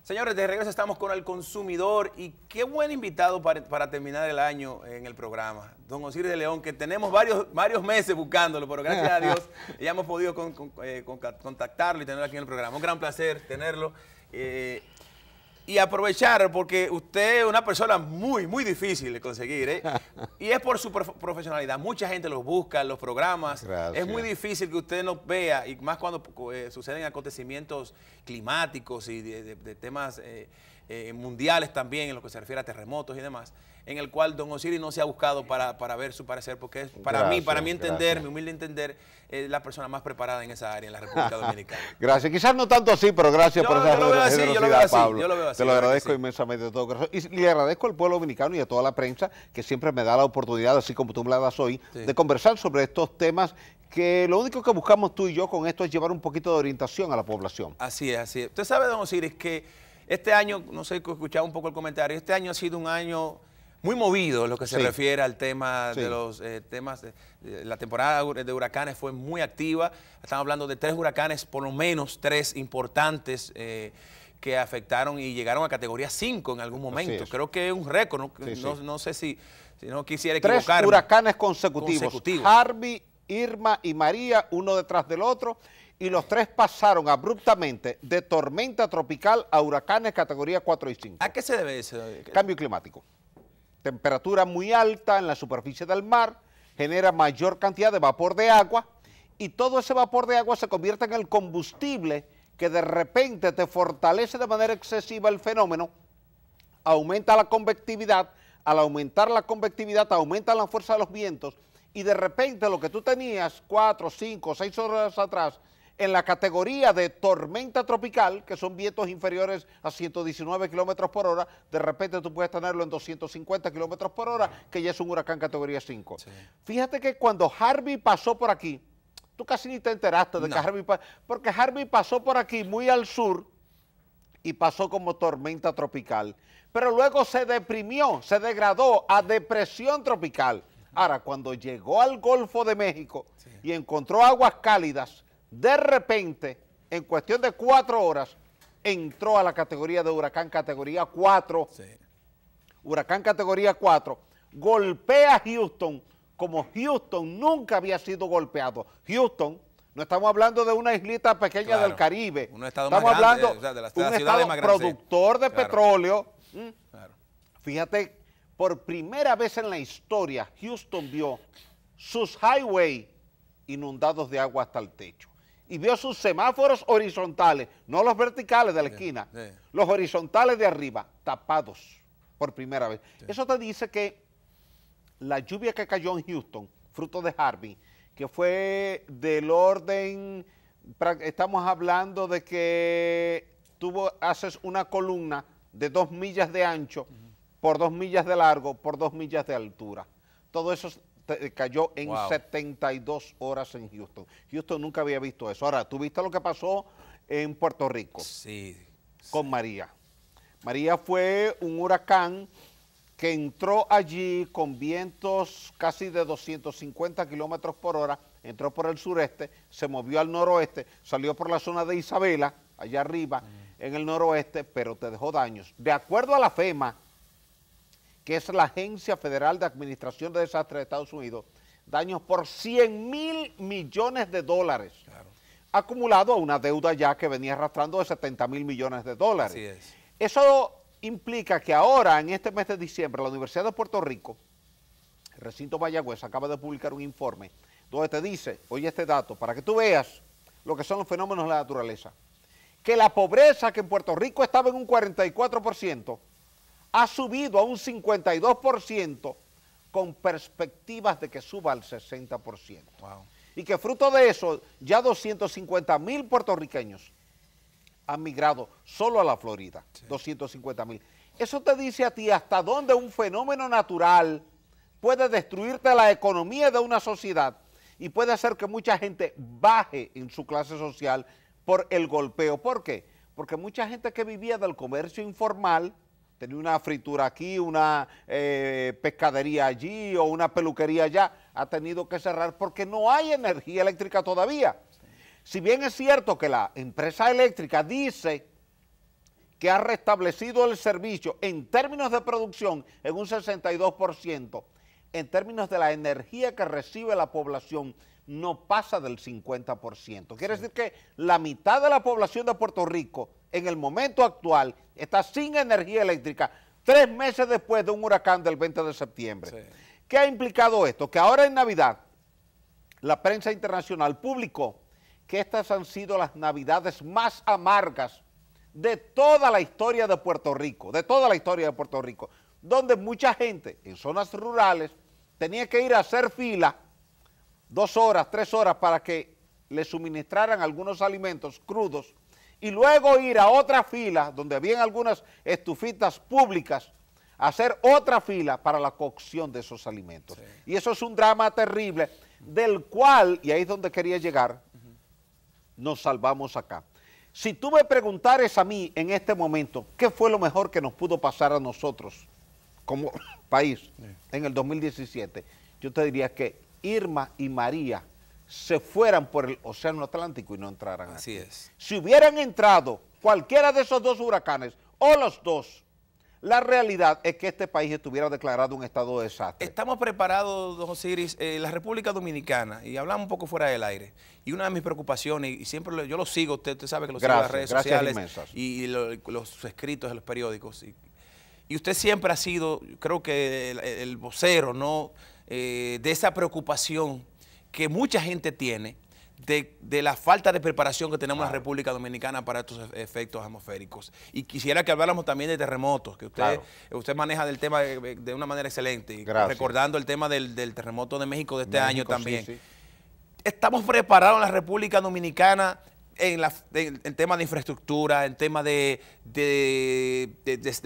Señores, de regreso estamos con el consumidor y qué buen invitado para terminar el año en el programa. Don Osiris de León, que tenemos varios meses buscándolo, pero gracias a Dios ya hemos podido contactarlo y tenerlo aquí en el programa. Un gran placer tenerlo. Y aprovechar, porque usted es una persona muy difícil de conseguir, ¿eh? Y es por su profesionalidad. Mucha gente los busca, los programas. Gracias. Es muy difícil que usted nos vea, y más cuando suceden acontecimientos climáticos y de temas mundiales también, en lo que se refiere a terremotos y demás, en el cual don Osiris no se ha buscado para ver su parecer, porque es para mi entender, mi humilde entender, es la persona más preparada en esa área en la República Dominicana. Gracias, quizás no tanto así, pero gracias por esa generosidad, Pablo. Yo lo veo así. Te lo agradezco inmensamente de todo corazón. Y le agradezco al pueblo dominicano y a toda la prensa que siempre me da la oportunidad, así como tú me la das hoy, de conversar sobre estos temas que lo único que buscamos tú y yo con esto es llevar un poquito de orientación a la población. Así es, así es. Usted sabe, don Osiris, que este año, no sé, escuchaba un poco el comentario, este año ha sido un año muy movido en lo que se refiere al tema de los temas. La temporada de huracanes fue muy activa. Estamos hablando de 3 huracanes, por lo menos 3 importantes que afectaron y llegaron a categoría 5 en algún momento. Creo que es un récord. No sé si no quisiera equivocarme. 3 huracanes consecutivos. Harvey, Irma y María, uno detrás del otro. Y los 3 pasaron abruptamente de tormenta tropical a huracanes categoría 4 y 5. ¿A qué se debe eso? Cambio climático. Temperatura muy alta en la superficie del mar, genera mayor cantidad de vapor de agua y todo ese vapor de agua se convierte en el combustible que de repente te fortalece de manera excesiva el fenómeno, aumenta la convectividad, al aumentar la convectividad aumenta la fuerza de los vientos y de repente lo que tú tenías 4, 5, 6 horas atrás en la categoría de tormenta tropical, que son vientos inferiores a 119 kilómetros por hora, de repente tú puedes tenerlo en 250 kilómetros por hora, que ya es un huracán categoría 5. Sí. Fíjate que cuando Harvey pasó por aquí, tú casi ni te enteraste de que Harvey pasó, porque Harvey pasó por aquí muy al sur y pasó como tormenta tropical, pero luego se deprimió, se degradó a depresión tropical. Ahora, cuando llegó al Golfo de México y encontró aguas cálidas, de repente, en cuestión de 4 horas, entró a la categoría de huracán categoría 4. Huracán categoría 4, golpea a Houston como Houston nunca había sido golpeado. Houston, no estamos hablando de una islita pequeña del Caribe, estamos hablando de un estado productor de petróleo. Fíjate, por primera vez en la historia, Houston vio sus highways inundados de agua hasta el techo. Y vio sus semáforos horizontales, no los verticales de la esquina, los horizontales de arriba, tapados por primera vez. Eso te dice que la lluvia que cayó en Houston, fruto de Harvey, que fue del orden, estamos hablando de que haces una columna de 2 millas de ancho, por 2 millas de largo, por 2 millas de altura. Todo eso cayó en 72 horas en Houston. Houston nunca había visto eso. Ahora, ¿tú viste lo que pasó en Puerto Rico? Con María. María fue un huracán que entró allí con vientos casi de 250 kilómetros por hora, entró por el sureste, se movió al noroeste, salió por la zona de Isabela, allá arriba, en el noroeste, pero te dejó daños. De acuerdo a la FEMA, que es la Agencia Federal de Administración de Desastres de Estados Unidos, daños por 100.000 millones de dólares, acumulado a una deuda ya que venía arrastrando de 70.000 millones de dólares. Así es. Eso implica que ahora, en este mes de diciembre, la Universidad de Puerto Rico, el recinto Mayagüez, acaba de publicar un informe donde te dice, oye este dato, para que tú veas lo que son los fenómenos de la naturaleza, que la pobreza que en Puerto Rico estaba en un 44%, ha subido a un 52% con perspectivas de que suba al 60%. Y que fruto de eso, ya 250.000 puertorriqueños han migrado solo a la Florida, 250.000. Eso te dice a ti hasta dónde un fenómeno natural puede destruirte la economía de una sociedad y puede hacer que mucha gente baje en su clase social por el golpeo. ¿Por qué? Porque mucha gente que vivía del comercio informal, tenía una fritura aquí, una pescadería allí o una peluquería allá, ha tenido que cerrar porque no hay energía eléctrica todavía. Si bien es cierto que la empresa eléctrica dice que ha restablecido el servicio en términos de producción en un 62%, en términos de la energía que recibe la población no pasa del 50%. Quiere decir que la mitad de la población de Puerto Rico en el momento actual está sin energía eléctrica 3 meses después de un huracán del 20 de septiembre. Sí. ¿Qué ha implicado esto? Que ahora en Navidad la prensa internacional publicó que estas han sido las Navidades más amargas de toda la historia de Puerto Rico, donde mucha gente en zonas rurales tenía que ir a hacer fila 2 horas, 3 horas para que le suministraran algunos alimentos crudos y luego ir a otra fila donde habían algunas estufitas públicas a hacer otra fila para la cocción de esos alimentos. Sí. Y eso es un drama terrible del cual, y ahí es donde quería llegar, nos salvamos acá. Si tú me preguntares a mí en este momento qué fue lo mejor que nos pudo pasar a nosotros como país en el 2017, yo te diría que Irma y María se fueran por el Océano Atlántico y no entraran aquí. Así es. Si hubieran entrado cualquiera de esos 2 huracanes o los 2, la realidad es que este país estuviera declarado un estado de desastre. Estamos preparados, don Osiris, la República Dominicana, y hablamos un poco fuera del aire, y una de mis preocupaciones, y siempre yo lo sigo, usted sabe que lo sigo en las redes sociales y los escritos de los periódicos, y usted siempre ha sido, creo que el vocero, ¿no?, de esa preocupación que mucha gente tiene de la falta de preparación que tenemos en la República Dominicana para estos efectos atmosféricos. Y quisiera que habláramos también de terremotos, que usted maneja del tema de una manera excelente, y recordando el tema del terremoto de México de este año también. Sí, sí. ¿Estamos preparados en la República Dominicana en temas de infraestructura, en temas de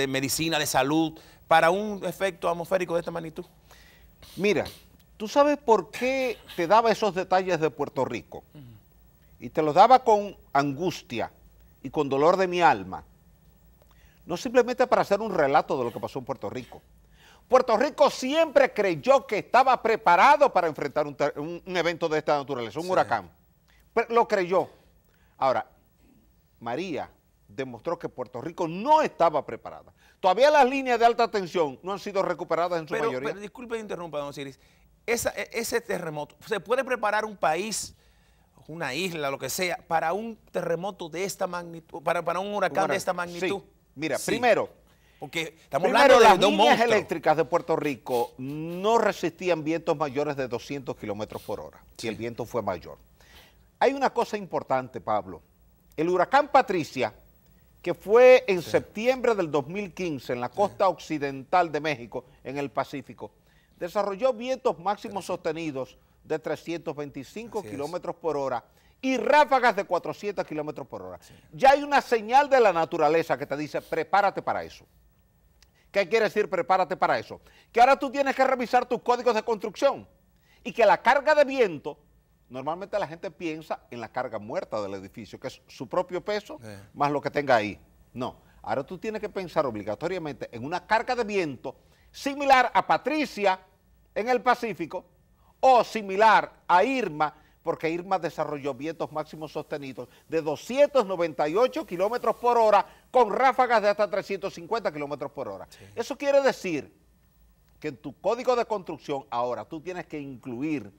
medicina, de salud, para un efecto atmosférico de esta magnitud? Mira, ¿tú sabes por qué te daba esos detalles de Puerto Rico? Y te los daba con angustia y con dolor de mi alma. No simplemente para hacer un relato de lo que pasó en Puerto Rico. Puerto Rico siempre creyó que estaba preparado para enfrentar un evento de esta naturaleza, un huracán. Pero lo creyó. Ahora, María demostró que Puerto Rico no estaba preparada. Todavía las líneas de alta tensión no han sido recuperadas en su mayoría. Pero disculpe que interrumpa, don Osiris. Ese terremoto, ¿se puede preparar un país, una isla, lo que sea, para un terremoto de esta magnitud, para un huracán de esta magnitud? Sí. Mira, primero, porque estamos hablando de las un líneas monstruo eléctricas de Puerto Rico no resistían vientos mayores de 200 kilómetros por hora, si el viento fue mayor. Hay una cosa importante, Pablo. El huracán Patricia, que fue en septiembre del 2015 en la costa occidental de México, en el Pacífico, desarrolló vientos máximos sostenidos de 325 kilómetros por hora y ráfagas de 400 kilómetros por hora. Ya hay una señal de la naturaleza que te dice, prepárate para eso. ¿Qué quiere decir prepárate para eso? Que ahora tú tienes que revisar tus códigos de construcción y que la carga de viento, normalmente la gente piensa en la carga muerta del edificio, que es su propio peso más lo que tenga ahí. No, ahora tú tienes que pensar obligatoriamente en una carga de viento similar a Patricia en el Pacífico o similar a Irma, porque Irma desarrolló vientos máximos sostenidos de 298 kilómetros por hora con ráfagas de hasta 350 kilómetros por hora. Sí. Eso quiere decir que en tu código de construcción ahora tú tienes que incluir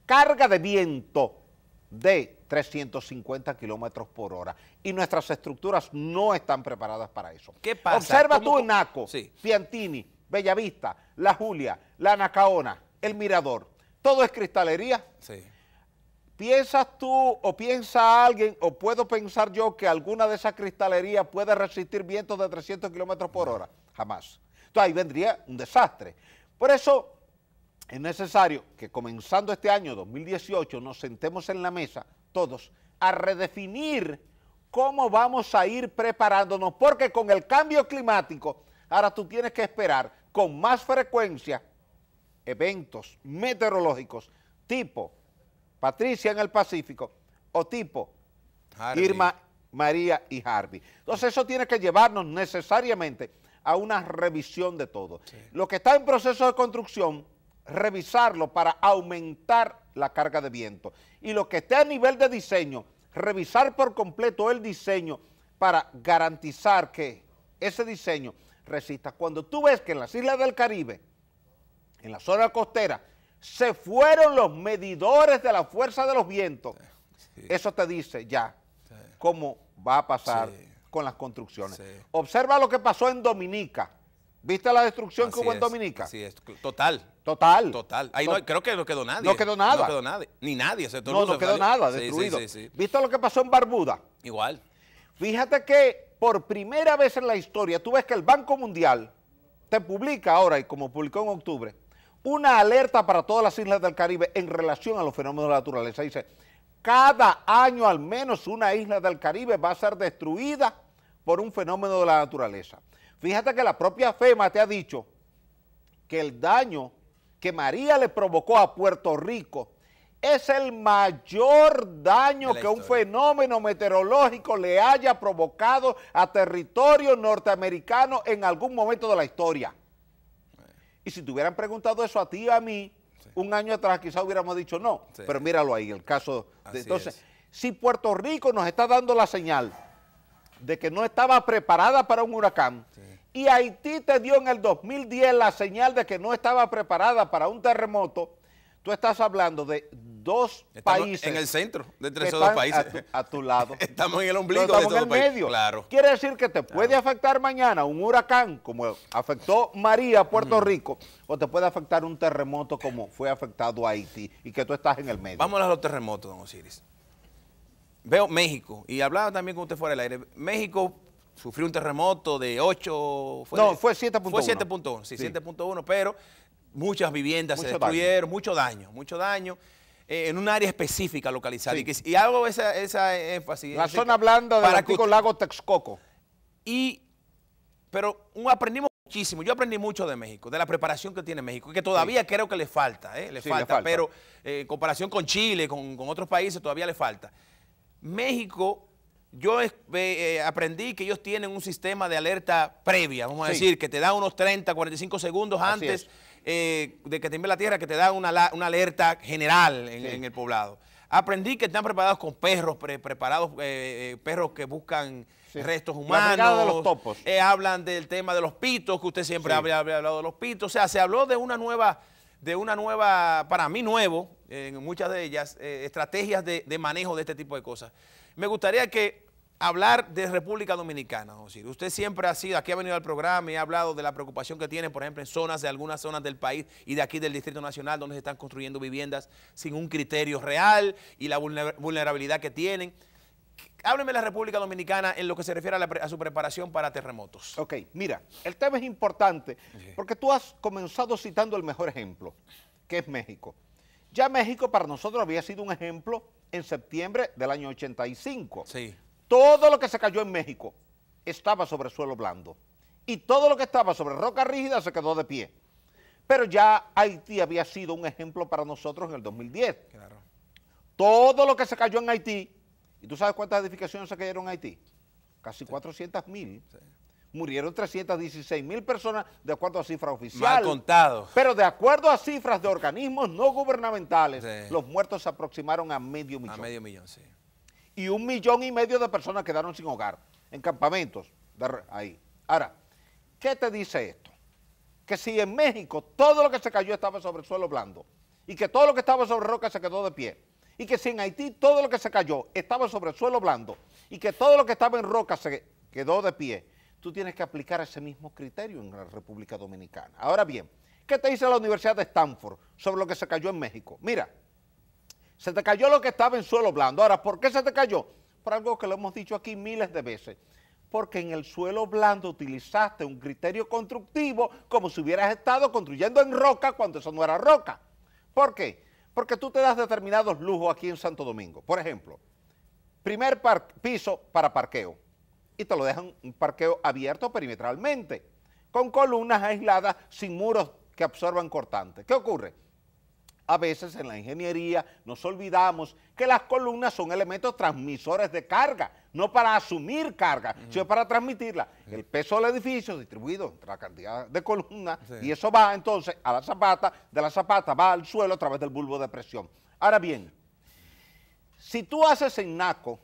carga de viento de 350 kilómetros por hora y nuestras estructuras no están preparadas para eso. ¿Qué pasa? Observa tú en Naco, Piantini, Bellavista, La Julia, La Nacaona, El Mirador, todo es cristalería. Sí. ¿Piensas tú o piensa alguien o puedo pensar yo que alguna de esas cristalerías puede resistir vientos de 300 kilómetros por hora? Jamás. Entonces ahí vendría un desastre. Por eso es necesario que comenzando este año 2018 nos sentemos en la mesa todos a redefinir cómo vamos a ir preparándonos, porque con el cambio climático ahora tú tienes que esperar con más frecuencia eventos meteorológicos tipo Patricia en el Pacífico o tipo Harvey. Irma, María y Harvey. Entonces eso tiene que llevarnos necesariamente a una revisión de todo. Sí. Lo que está en proceso de construcción, revisarlo para aumentar la carga de viento. Y lo que esté a nivel de diseño, revisar por completo el diseño para garantizar que ese diseño resista. Cuando tú ves que en las islas del Caribe, en la zona costera, se fueron los medidores de la fuerza de los vientos, Sí. eso te dice ya Sí. cómo va a pasar Sí. con las construcciones. Sí. Observa lo que pasó en Dominica. ¿Viste la destrucción que Así hubo en es, Dominica? Así es, total. Total. Total. Ahí no, creo que no quedó nadie. No quedó nada. No quedó nadie. Ni nadie. O sea, todo el No, mundo no quedó salió. nada, Sí, destruido. Sí, sí, sí. ¿Viste lo que pasó en Barbuda? Igual. Fíjate que por primera vez en la historia, tú ves que el Banco Mundial te publica ahora, y como publicó en octubre, una alerta para todas las islas del Caribe en relación a los fenómenos de la naturaleza. Dice, cada año al menos una isla del Caribe va a ser destruida por un fenómeno de la naturaleza. Fíjate que la propia FEMA te ha dicho que el daño que María le provocó a Puerto Rico es el mayor daño De la que un historia. fenómeno meteorológico le haya provocado a territorio norteamericano en algún momento de la historia. Y si te hubieran preguntado eso a ti y a mí, un año atrás quizás hubiéramos dicho no, Sí. pero míralo ahí, el caso de... Así Entonces, es. si Puerto Rico nos está dando la señal de que no estaba preparada para un huracán, y Haití te dio en el 2010 la señal de que no estaba preparada para un terremoto, tú estás hablando de dos Estamos países en el centro de entre que esos dos están países. a tu lado. Estamos en el ombligo Pero de estamos esos en dos el países. medio. Claro. Quiere decir que te puede afectar mañana un huracán como afectó María a Puerto Rico, o te puede afectar un terremoto como fue afectado a Haití, y que tú estás en el medio. Vamos a los terremotos, don Osiris. Veo México, y hablaba también con usted fuera del aire. México sufrió un terremoto de 8... No, fue 7.1. Fue 7.1, sí, Sí. 7.1, pero muchas viviendas se Mucho destruyeron, mucho daño, en un área específica localizada. Sí. Y hago esa énfasis. La es zona decir, blanda del para que antiguo usted- lago Texcoco. Pero aprendimos muchísimo. Yo aprendí mucho de México, de la preparación que tiene México, que todavía creo que le falta, le Sí, falta, le falta. pero en comparación con Chile, con otros países, todavía le falta. México, yo aprendí que ellos tienen un sistema de alerta previa, vamos a Sí. decir, que te da unos 30, 45 segundos Así antes de que tiemble la tierra, que te da una alerta general en el poblado. Aprendí que están preparados con perros, preparados, perros que buscan Sí. restos La humanos. brigada de los topos. Hablan del tema de los pitos, que usted siempre Sí. había hablado de los pitos. O sea, se habló de una nueva, para mí nuevo, en muchas de ellas, estrategias de manejo de este tipo de cosas. Me gustaría hablar de República Dominicana, don Osiris. Usted siempre aquí ha venido al programa y ha hablado de la preocupación que tiene, por ejemplo, en algunas zonas del país y de aquí del Distrito Nacional, donde se están construyendo viviendas sin un criterio real y la vulnerabilidad que tienen. Hábleme de la República Dominicana en lo que se refiere a su preparación para terremotos. Ok, mira, el tema es importante porque tú has comenzado citando el mejor ejemplo, que es México. Ya México para nosotros había sido un ejemplo en septiembre del año 85. Sí. Todo lo que se cayó en México estaba sobre suelo blando y todo lo que estaba sobre roca rígida se quedó de pie. Pero ya Haití había sido un ejemplo para nosotros en el 2010. Claro. Todo lo que se cayó en Haití, ¿y tú sabes cuántas edificaciones se cayeron en Haití? Casi 400.000. Murieron 316.000 personas de acuerdo a cifras Mal oficiales. contado. Pero de acuerdo a cifras de organismos no gubernamentales, Sí. los muertos se aproximaron a medio millón. A medio millón, sí. Y 1,5 millones de personas quedaron sin hogar, en campamentos, ahí. Ahora, ¿qué te dice esto? Que si en México todo lo que se cayó estaba sobre suelo blando, y que todo lo que estaba sobre roca se quedó de pie, y que si en Haití todo lo que se cayó estaba sobre suelo blando, y que todo lo que estaba en roca se quedó de pie, tú tienes que aplicar ese mismo criterio en la República Dominicana. Ahora bien, ¿qué te dice la Universidad de Stanford sobre lo que se cayó en México? Mira, se te cayó lo que estaba en suelo blando. Ahora, ¿por qué se te cayó? Por algo que lo hemos dicho aquí miles de veces. Porque en el suelo blando utilizaste un criterio constructivo como si hubieras estado construyendo en roca cuando eso no era roca. ¿Por qué? Porque tú te das determinados lujos aquí en Santo Domingo. Por ejemplo, primer piso para parqueo. Y te lo dejan un parqueo abierto perimetralmente, con columnas aisladas sin muros que absorban cortantes. ¿Qué ocurre? A veces en la ingeniería nos olvidamos que las columnas son elementos transmisores de carga, no para asumir carga, sino para transmitirla. El peso del edificio distribuido entre la cantidad de columnas, y eso va entonces a la zapata, de la zapata va al suelo a través del bulbo de presión. Ahora bien, si tú haces en Naco,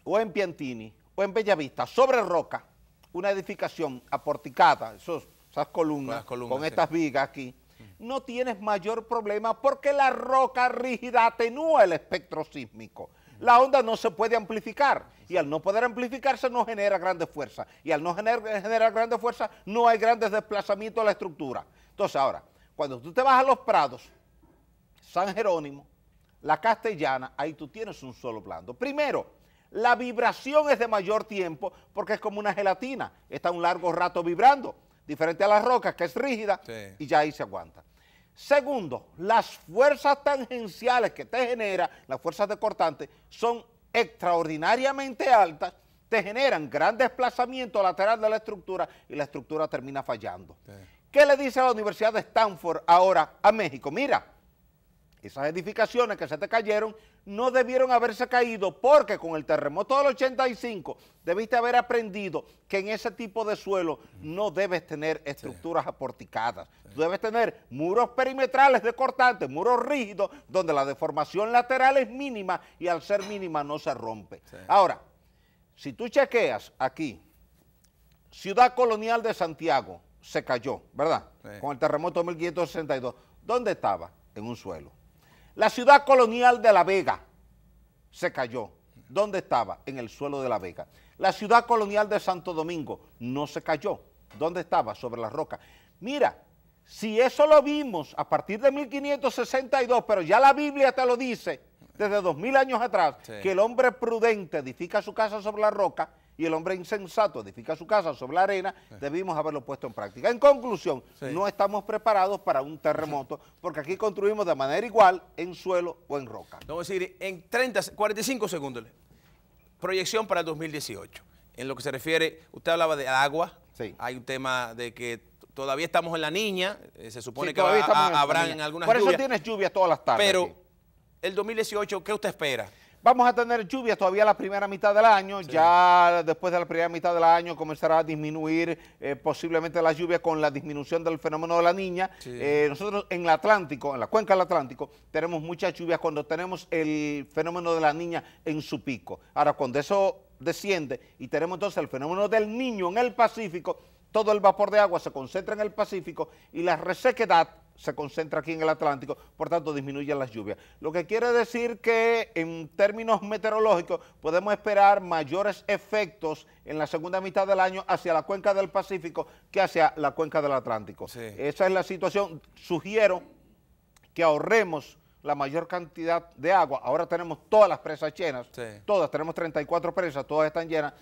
o en Piantini, o en Bellavista, sobre roca, una edificación aporticada, esas columnas, con sí, estas vigas aquí, no tienes mayor problema porque la roca rígida atenúa el espectro sísmico. La onda no se puede amplificar y al no poder amplificarse no genera grandes fuerzas y al no generar grandes fuerzas no hay grandes desplazamientos de la estructura. Entonces ahora, cuando tú te vas a Los Prados, San Jerónimo, La Castellana, ahí tú tienes un suelo blando. Primero, la vibración es de mayor tiempo porque es como una gelatina, está un largo rato vibrando, diferente a las rocas que es rígida y ya ahí se aguanta. Segundo, las fuerzas tangenciales que te genera, las fuerzas de cortante, son extraordinariamente altas, te generan gran desplazamiento lateral de la estructura y la estructura termina fallando. ¿Qué le dice a la Universidad de Stanford ahora a México? Mira, esas edificaciones que se te cayeron no debieron haberse caído porque con el terremoto del 85 debiste haber aprendido que en ese tipo de suelo no debes tener estructuras aporticadas. Tú debes tener muros perimetrales de cortantes, muros rígidos, donde la deformación lateral es mínima y al ser mínima no se rompe. Ahora, si tú chequeas aquí, Ciudad Colonial de Santiago se cayó, ¿verdad? Con el terremoto de 1562. ¿Dónde estaba? En un suelo. La Ciudad Colonial de La Vega se cayó. ¿Dónde estaba? En el suelo de La Vega. La Ciudad Colonial de Santo Domingo no se cayó. ¿Dónde estaba? Sobre la roca. Mira, si eso lo vimos a partir de 1562, pero ya la Biblia te lo dice desde 2000 años atrás, que el hombre prudente edifica su casa sobre la roca y el hombre insensato edifica su casa sobre la arena, debimos haberlo puesto en práctica. En conclusión, no estamos preparados para un terremoto porque aquí construimos de manera igual en suelo o en roca. Vamos a decir, en 45 segundos, proyección para el 2018. En lo que se refiere, usted hablaba de agua, hay un tema de que todavía estamos en la niña, se supone que habrán algunas lluvias. Por eso tienes lluvia todas las tardes. Pero aquí. El 2018, ¿qué usted espera? Vamos a tener lluvias todavía la primera mitad del año, ya después de la primera mitad del año comenzará a disminuir posiblemente la lluvia con la disminución del fenómeno de la niña. Nosotros en el Atlántico, en la cuenca del Atlántico, tenemos muchas lluvias cuando tenemos el fenómeno de la niña en su pico. Ahora, cuando eso desciende y tenemos entonces el fenómeno del Niño en el Pacífico, todo el vapor de agua se concentra en el Pacífico y la resequedad se concentra aquí en el Atlántico, por tanto disminuyen las lluvias. Lo que quiere decir que en términos meteorológicos podemos esperar mayores efectos en la segunda mitad del año hacia la cuenca del Pacífico que hacia la cuenca del Atlántico. Esa es la situación. Sugiero que ahorremos la mayor cantidad de agua. Ahora tenemos todas las presas llenas, todas, tenemos 34 presas, todas están llenas.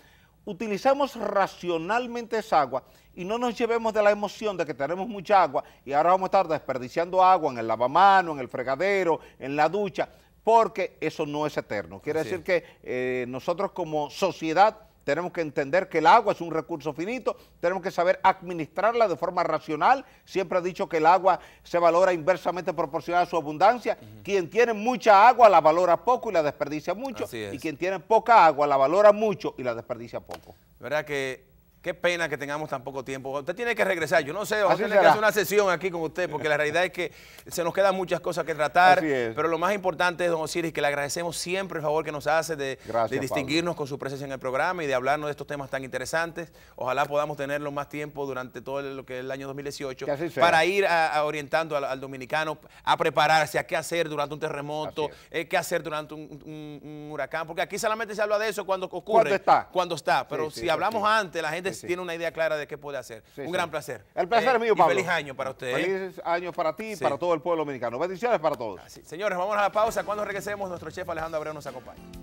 Utilicemos racionalmente esa agua y no nos llevemos de la emoción de que tenemos mucha agua y ahora vamos a estar desperdiciando agua en el lavamanos, en el fregadero, en la ducha, porque eso no es eterno. Quiere decir que nosotros como sociedad tenemos que entender que el agua es un recurso finito, tenemos que saber administrarla de forma racional. Siempre he dicho que el agua se valora inversamente proporcional a su abundancia. Quien tiene mucha agua la valora poco y la desperdicia mucho, y quien tiene poca agua la valora mucho y la desperdicia poco. ¿Verdad que qué pena que tengamos tan poco tiempo? Usted tiene que regresar, yo no sé, vamos a tener que hacer una sesión aquí con usted, porque la realidad es que se nos quedan muchas cosas que tratar, pero lo más importante es, don Osiris, que le agradecemos siempre el favor que nos hace de distinguirnos con su presencia en el programa y de hablarnos de estos temas tan interesantes. Ojalá podamos tenerlo más tiempo durante todo lo que es el año 2018 para ir orientando al dominicano a prepararse, a qué hacer durante un terremoto, qué hacer durante un huracán, porque aquí solamente se habla de eso cuando ocurre, cuando está, pero si hablamos antes, la gente tiene una idea clara de qué puede hacer. Un gran placer. El placer es mío, Pablo. Y feliz año para usted. Feliz año para ti y para todo el pueblo dominicano. Bendiciones para todos. Señores, vamos a la pausa. Cuando regresemos, nuestro chef Alejandro Abreu nos acompaña.